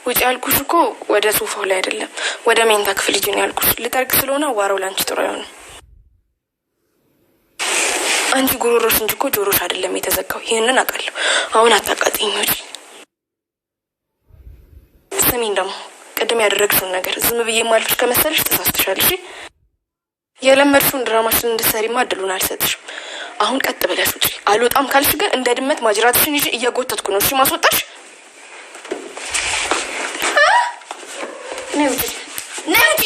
ውጪ ያልኩሽ እኮ ወደ ሶፋው ላይ አይደለም ወደ ሜንታ ክፍል ሂጂ ነው ያልኩሽ። ልጠርግ ስለሆነ ዋራው ላንቺ ጥሩ አይሆንም። አንቺ ጉሮሮሽ እንጂ እኮ ጆሮሽ አይደለም የተዘጋው። ይሄንን አውቃለሁ። አሁን አታቃጥኝ ወጪ። ስሚኝ ደግሞ ቅድም ያደረግሽውን ነገር ዝም ብዬ ማልፍሽ ከመሰለሽ ተሳስተሻል። እሺ የለመድሽውን ድራማሽን እንድትሰሪማ እድሉን አልሰጥሽም። አሁን ቀጥ ብለሽ ውጪ። አልወጣም ካልሽ ግን እንደ ድመት ማጅራትሽን ይዤ እየጎተትኩ ነው። እሺ ማስወጣሽ ነውጪ ነውጪ።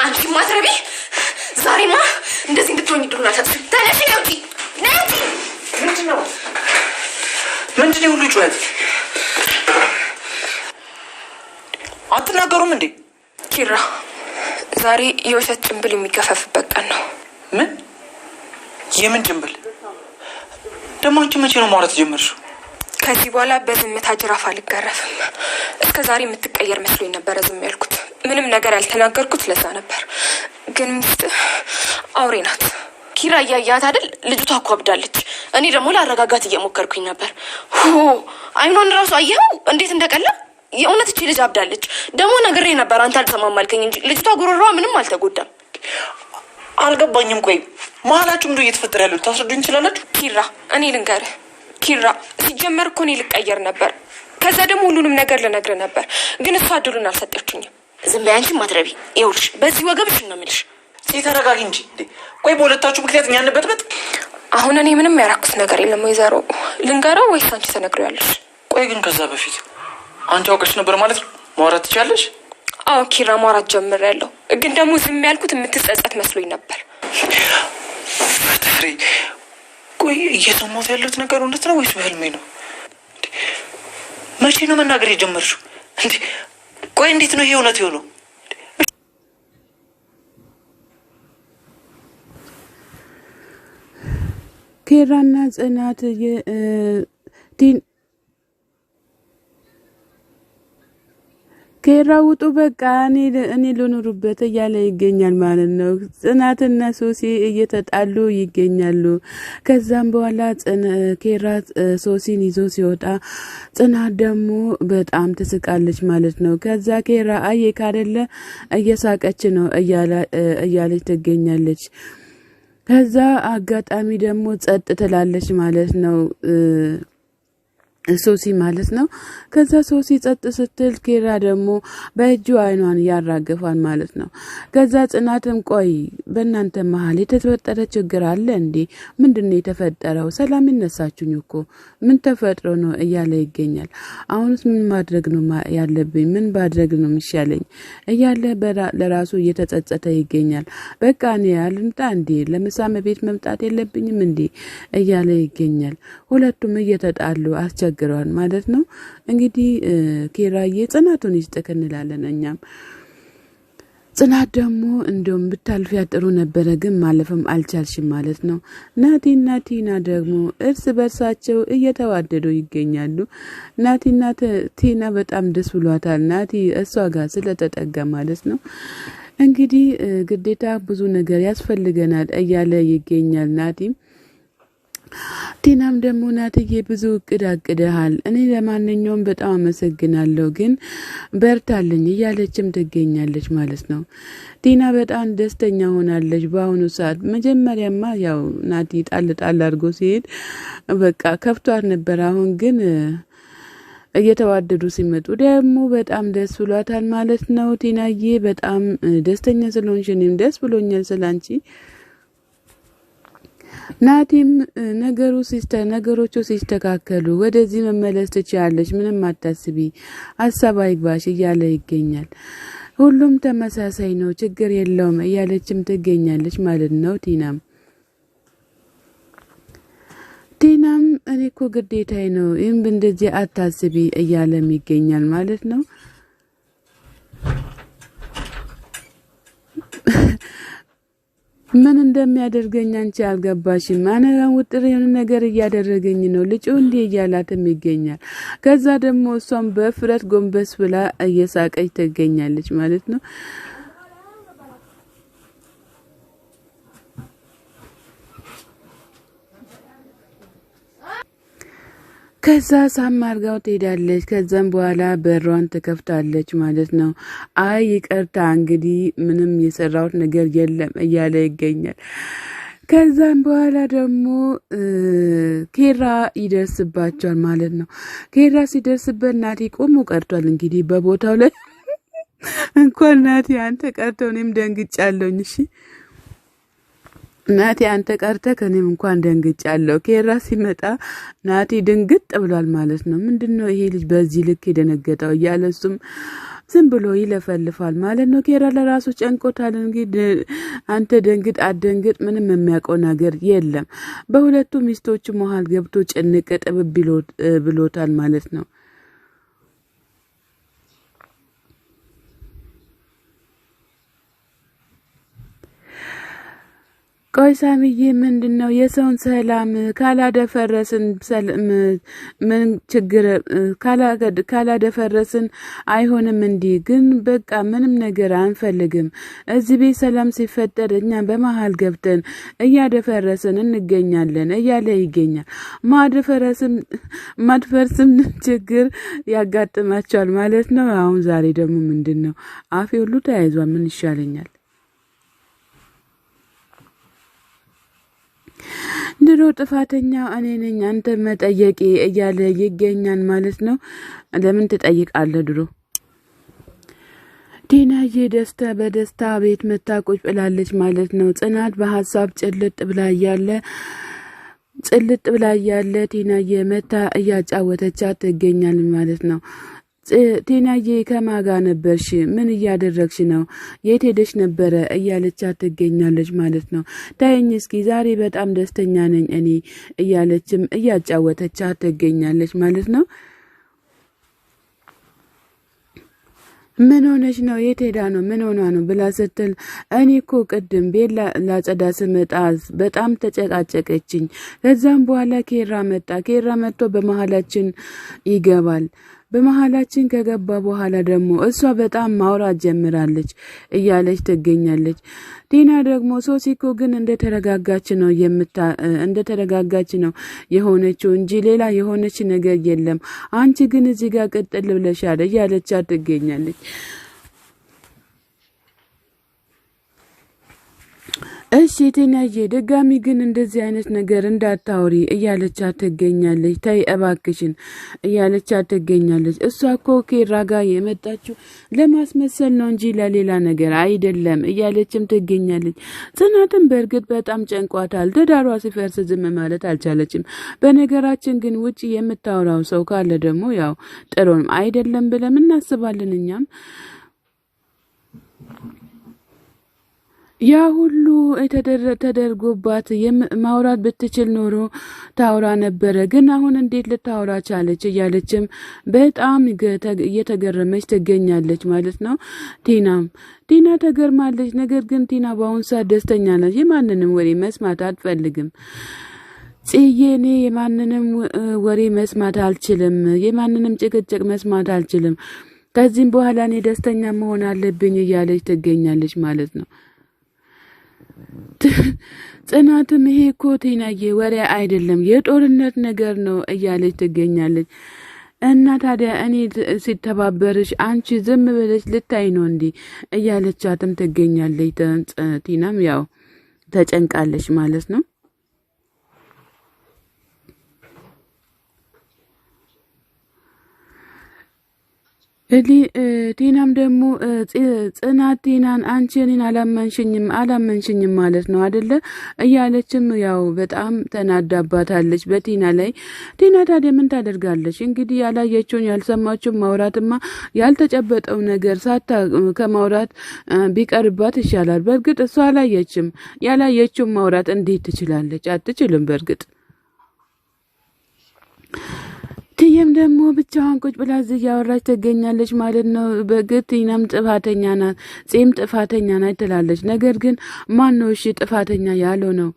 አንቺ ማትረቢ ዛሬማ እንደዚህ እንድትሆኝ እድሉን አልሰጥሽም። ተነሺ ነውጪ ነውጪ። ምንድነው ሁሉ ጩኸት? አትናገሩም እንዴ? ኪራ ዛሬ የውሸት ጭንብል የሚገፈፍበት ቀን ነው። ምን? የምን ጭንብል ደግሞ? አንቺ መቼ ነው ማውራት ጀመርሽው? ከዚህ በኋላ በዝምታ ጅራፍ አልገረፍም። እስከ ዛሬ የምትቀየር መስሎኝ ነበረ ዝም ያልኩት። ምንም ነገር ያልተናገርኩት ለዛ ነበር። ግን ሚስት አውሬ ናት። ኪራ እያያት አይደል? ልጅቷ እኮ አብዳለች። እኔ ደግሞ ላረጋጋት እየሞከርኩኝ ነበር። አይኗን ራሱ አየኸው እንዴት እንደቀላ። የእውነት እቺ ልጅ አብዳለች። ደግሞ ነግሬ ነበር አንተ አልሰማም አልከኝ እንጂ ልጅቷ ጉሮሮዋ ምንም አልተጎዳም። አልገባኝም። ቆይ መሀላችሁ ምንድነው እየተፈጠረ ያለው? ታስረዱኝ ትችላላችሁ? ኪራ እኔ ልንገርህ ኪራ፣ ሲጀመር እኮ እኔ ልቀየር ነበር። ከዛ ደግሞ ሁሉንም ነገር ልነግርህ ነበር። ግን እሷ እድሉን አልሰጠችኝም። ዝም በይ አንቺ ማትረቢ። ይኸውልሽ በዚህ ወገብሽ ነው የምልሽ። ተረጋጊ እንጂ። ቆይ በሁለታችሁ ምክንያት እኛ እንበጥበጥ? አሁን እኔ ምንም ያራኩት ነገር የለም። ወይዘሮ ልንገረው ወይስ አንቺ ተነግሪያለሽ? ቆይ ግን ከዛ በፊት አንቺ አውቀሽ ነበር ማለት ነው? ማውራት ትችያለሽ? አዎ ኪራ ማውራት ጀምሬያለሁ። ግን ደግሞ ዝም ያልኩት የምትጸጸት መስሎኝ ነበር። ፍሬ ቆይ እየሰማሁት ያለሁት ነገር እውነት ነው ወይስ በህልሜ ነው? መቼ ነው መናገር የጀመርሽው? እንዴ ቆይ እንዴት ነው ይሄ እውነት የሆነው? ኪራና ጽናት ኪራ ውጡ በቃ እኔ ልኑርበት እያለ ይገኛል ማለት ነው። ጽናትና ሶሲ እየተጣሉ ይገኛሉ። ከዛም በኋላ ኪራ ሶሲን ይዞ ሲወጣ ጽናት ደግሞ በጣም ትስቃለች ማለት ነው። ከዛ ኪራ አየክ አይደለ እየሳቀች ነው እያለች ትገኛለች። ከዛ አጋጣሚ ደግሞ ጸጥ ትላለች ማለት ነው ሶሲ ማለት ነው። ከዛ ሶሲ ጸጥ ስትል ኪራ ደግሞ በእጁ አይኗን ያራገፋል ማለት ነው። ከዛ ጽናትም ቆይ በእናንተ መሀል የተፈጠረ ችግር አለ እንዴ? ምንድነው የተፈጠረው? ሰላም ይነሳችሁኝ እኮ ምን ተፈጥሮ ነው እያለ ይገኛል። አሁንስ ምን ማድረግ ነው ያለብኝ? ምን ባድረግ ነው የሚሻለኝ እያለ ለራሱ እየተጸጸተ ይገኛል። በቃ እኔ አልምጣ እንዴ? ለምሳም ቤት መምጣት የለብኝም እንዴ እያለ ይገኛል። ሁለቱም እየተጣሉ አስቸግረዋል ማለት ነው። እንግዲህ ኪራዬ ጽናቱን ይስጥክ እንላለን እኛም። ጽናት ደግሞ እንደውም ብታልፊያ ጥሩ ነበረ፣ ግን ማለፍም አልቻልሽም ማለት ነው። ናቲና ቲና ደግሞ እርስ በርሳቸው እየተዋደዱ ይገኛሉ። ናቲና ቲና በጣም ደስ ብሏታል ናቲ እሷ ጋር ስለተጠጋ ማለት ነው። እንግዲህ ግዴታ ብዙ ነገር ያስፈልገናል እያለ ይገኛል ናቲም። ቲናም ደግሞ ናትዬ ብዙ እቅድ አቅደሃል፣ እኔ ለማንኛውም በጣም አመሰግናለሁ፣ ግን በርታልኝ እያለችም ትገኛለች ማለት ነው። ቲና በጣም ደስተኛ ሆናለች በአሁኑ ሰዓት። መጀመሪያማ ያው ናቲ ጣል አድርጎ ሲሄድ በቃ ከፍቷት ነበር። አሁን ግን እየተዋደዱ ሲመጡ ደግሞ በጣም ደስ ብሏታል ማለት ነው። ቲናዬ በጣም ደስተኛ ስለሆንሽ እኔም ደስ ብሎኛል ስላንቺ። ናቲም ነገሮቹ ሲስተካከሉ ወደዚህ መመለስ ትችያለሽ፣ ምንም አታስቢ፣ ሀሳብ አይግባሽ እያለ ይገኛል። ሁሉም ተመሳሳይ ነው፣ ችግር የለውም እያለችም ትገኛለች ማለት ነው። ቲናም እኔ እኮ ግዴታዬ ነው ይህም እንደዚህ አታስቢ እያለም ይገኛል ማለት ነው። ምን እንደሚያደርገኝ አንቺ አልገባሽም። ማነው ውጥር የሆነ ነገር እያደረገኝ ነው ልጁ እንዴ እያላትም ይገኛል። ከዛ ደግሞ እሷም በፍረት ጎንበስ ብላ እየሳቀች ትገኛለች ማለት ነው። ከዛ ሳም አርጋው ትሄዳለች። ከዛም በኋላ በሯን ትከፍታለች ማለት ነው። አይ ይቅርታ እንግዲህ ምንም የሰራሁት ነገር የለም እያለ ይገኛል። ከዛም በኋላ ደግሞ ኬራ ይደርስባቸዋል ማለት ነው። ኬራ ሲደርስበት ናቲ ቆሞ ቀርቷል። እንግዲህ በቦታው ላይ እንኳን ናቲ አንተ ቀርተው እኔም ደንግጫለሁኝ። እሺ ናቲ አንተ ቀርተህ ከኔም እንኳን ደንግጫለሁ። ኬራ ሲመጣ ናቲ ድንግጥ ብሏል ማለት ነው። ምንድነው ይሄ ልጅ በዚህ ልክ የደነገጠው እያለ እሱም ዝም ብሎ ይለፈልፋል ማለት ነው። ኬራ ለራሱ ጨንቆታል። እንግዲህ አንተ ደንግጥ አደንግጥ ምንም የሚያውቀው ነገር የለም። በሁለቱ ሚስቶች መሃል ገብቶ ጭንቅ ጥብብ ብሎታል ማለት ነው። ቆይ ሳሚዬ ምንድነው የሰውን ሰላም ካላደፈረስን ምን ችግር ካላደፈረስን አይሆንም እንዴ? ግን በቃ ምንም ነገር አንፈልግም። እዚህ ቤት ሰላም ሲፈጠር እኛ በመሃል ገብተን እያደፈረስን እንገኛለን እያለ ይገኛል። ማድፈርስም ችግር ያጋጥማቸዋል ማለት ነው። አሁን ዛሬ ደግሞ ምንድነው አፌ ሁሉ ተያይዟል። ምን ይሻለኛል? ድሮ ጥፋተኛው እኔ ነኝ አንተ መጠየቄ እያለ ይገኛል ማለት ነው። ለምን ትጠይቃለህ? ድሮ ቲናዬ በደስታ ቤት መታቆጭ ብላለች ማለት ነው። ጽናት በሐሳብ ጭልጥ ብላ እያለ ቲናዬ መታ እያጫወተቻት ትገኛለች ማለት ነው። ቲናዬ ከማጋ ነበርሽ? ምን እያደረግሽ ነው? የት ሄደሽ ነበረ? እያለቻት ትገኛለች ማለት ነው። ታየኝ እስኪ ዛሬ በጣም ደስተኛ ነኝ እኔ እያለችም እያጫወተቻት ትገኛለች ማለት ነው። ምን ሆነሽ ነው? የት ሄዳ ነው? ምን ሆኗ ነው ብላ ስትል እኔ እኮ ቅድም ቤት ላጸዳ ስመጣ በጣም ተጨቃጨቀችኝ። ከዛም በኋላ ኬራ መጥቶ በመሃላችን ይገባል። በመሃላችን ከገባ በኋላ ደግሞ እሷ በጣም ማውራት ጀምራለች እያለች ትገኛለች። ቲና ደግሞ ሶሲኮ ግን እንደተረጋጋች ነው የሆነችው እንጂ ሌላ የሆነች ነገር የለም። አንቺ ግን እዚህ ጋር ቅጥል ብለሻል እያለቻት ትገኛለች። እሺ ቲናዬ ድጋሚ ግን እንደዚህ አይነት ነገር እንዳታውሪ እያለቻት ትገኛለች። ተይ እባክሽን እያለቻት ትገኛለች። እሷ እኮ ኬራ ጋር የመጣችው ለማስመሰል ነው እንጂ ለሌላ ነገር አይደለም እያለችም ትገኛለች። ጽናትን በእርግጥ በጣም ጨንቋታል። ትዳሯ ሲፈርስ ዝም ማለት አልቻለችም። በነገራችን ግን ውጪ የምታወራው ሰው ካለ ደግሞ ያው ጥሩም አይደለም ብለን እናስባለን እኛም። ያ ሁሉ ተደርጎባት ማውራት ብትችል ኖሮ ታውራ ነበረ። ግን አሁን እንዴት ልታውራ ቻለች? እያለችም በጣም እየተገረመች ትገኛለች ማለት ነው። ቲና ተገርማለች። ነገር ግን ቲና በአሁን ሰዓት ደስተኛ ነች። የማንንም ወሬ መስማት አትፈልግም። ጽዬ እኔ የማንንም ወሬ መስማት አልችልም፣ የማንንም ጭቅጭቅ መስማት አልችልም። ከዚህም በኋላ እኔ ደስተኛ መሆን አለብኝ እያለች ትገኛለች ማለት ነው። ጽናትም ይሄ እኮ ቲናዬ ወሬ አይደለም የጦርነት ነገር ነው እያለች ትገኛለች። እና ታዲያ እኔ ሲተባበርሽ አንቺ ዝም ብለሽ ልታይ ነው እንዴ እያለቻትም ትገኛለች። ቲናም ያው ተጨንቃለች ማለት ነው። ቲናም ደግሞ ጽናት ቲናን አንቺ እኔን አላመንሽኝም ማለት ነው አይደለ እያለችም ያው በጣም ተናዳባታለች በቲና ላይ። ቲና ታዲያ ምን ታደርጋለች እንግዲህ? ያላየችውን ያልሰማችውን ማውራትማ ያልተጨበጠው ነገር ከማውራት ቢቀርባት ይሻላል። በእርግጥ እሷ ያላየችውን ማውራት እንዴት ትችላለች? አትችልም በእርግጥ። ትየም ደግሞ ብቻዋን ቁጭ ብላ እዚህ እያወራች ትገኛለች ማለት ነው። በግጥ ቲናም ጥፋተኛ ናት፣ ጺም ጥፋተኛ ናት ትላለች። ነገር ግን ማን ነው እሺ ጥፋተኛ ያለው ነው?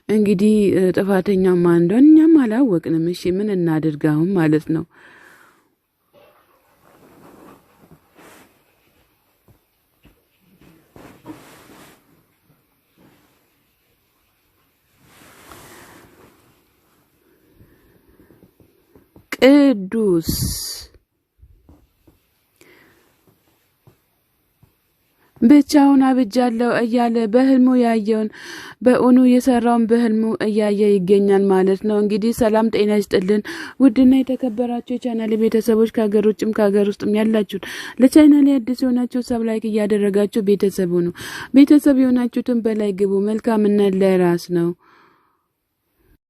እንግዲህ ጥፋተኛው ማን እንደሆነ እኛም አላወቅንም። እሺ ምን እናድርጋው ማለት ነው? ቅዱስ ብቻውን አብጃለሁ እያለ በህልሙ ያየውን በእውኑ የሰራውን በህልሙ እያየ ይገኛል ማለት ነው። እንግዲህ ሰላም ጤና ይስጥልን ውድና የተከበራችሁ የቻናሌ ቤተሰቦች ከሀገር ውጭም ከሀገር ውስጥም ያላችሁ ለቻናሌ አዲስ የሆናችሁ ሰብ ላይክ እያደረጋችሁ ቤተሰቡ ነው ቤተሰብ የሆናችሁትን በላይ ግቡ። መልካምነት ለራስ ነው።